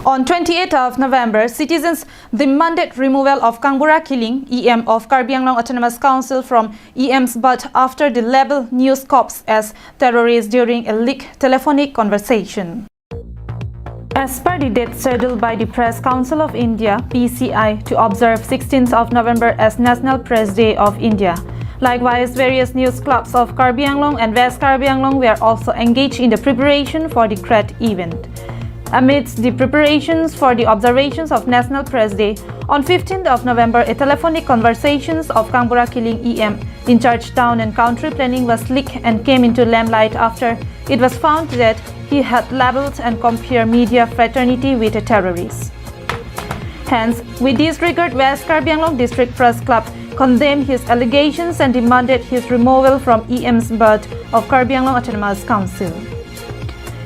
On 28th of November, citizens demanded removal of Kangbura Killing, EM of Karbi Anglong Autonomous Council from EM's Berth after the label news cops as terrorists during a leaked telephonic conversation. As per the date scheduled by the Press Council of India (PCI) to observe 16th of November as National Press Day of India. Likewise, various news clubs of Karbi Anglong and West Karbi Anglong were also engaged in the preparation for the great event. Amidst the preparations for the observations of National Press Day, on 15th of November, a telephonic conversations of Kangbura Killing EM in charge town and country planning was leaked and came into limelight after it was found that he had labeled and compared media fraternity with a terrorist. Hence, we disregard West Karbi Anglong District Press Club condemned his allegations and demanded his removal from EM's Berth of Karbi Anglong Autonomous Council.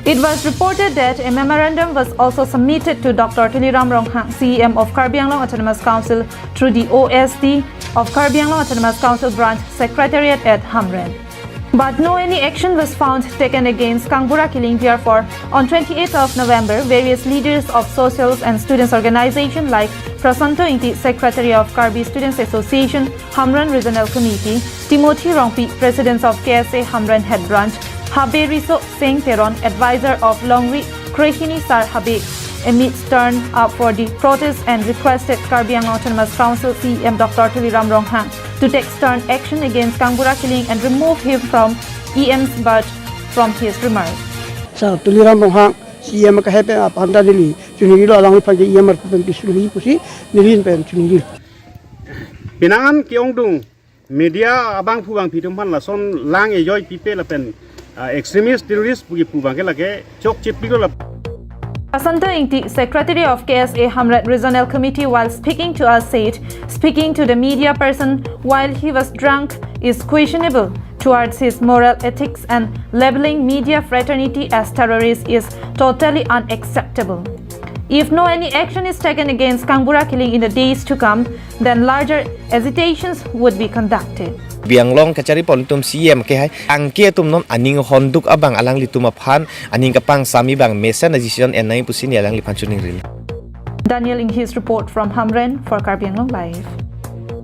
It was reported that a memorandum was also submitted to Dr. Thuliram Ronghang, CEM of Karbi Anglong Autonomous Council through the OSD of Karbi Anglong Autonomous Council Branch Secretariat at Hamren. But no any action was found taken against Kangbura Killing. Therefore, on 28th of November, various leaders of social and students organizations like Prasanto Inti, Secretary of Karbi Students Association, Hamren Regional Committee, Timothy Rongpi, President of KSA Hamren Head Branch, Habe Riso Singh Teron, advisor of Longri Krehini Sar Habe, amidst turned up for the protest and requested Karbi Anglong Autonomous Council CEM Dr. Thuliram Ronghang to take stern action against Kangbura Killing and remove him from EM's Berth from his remarks. Sa Thuliram Ronghang CEM ka hepe apanda dili chunigi lo alang phage EM pen pisuli pusi nilin pen chunigi pinangan kiongdung media abang phubang phitumhan la son lang e yoi pipe la pen extremist terrorist pugi phubang ke lage chok chippi lo la. Prasanto Inti, Secretary of KSA Hamret Regional Committee, while speaking to us, said speaking to the media person while he was drunk is questionable towards his moral ethics, and labeling media fraternity as terrorists is totally unacceptable. If no any action is taken against Kangbura Killing in the days to come, then larger agitations would be conducted. Bianglong kacari politum CM ke hai angke tum non aning honduk abang alang litum aphan aning kapang sami bang mesa decision enai pusin alang lipan chuning ril. Daniel in his report from Hamren for Karbi Anglong Live.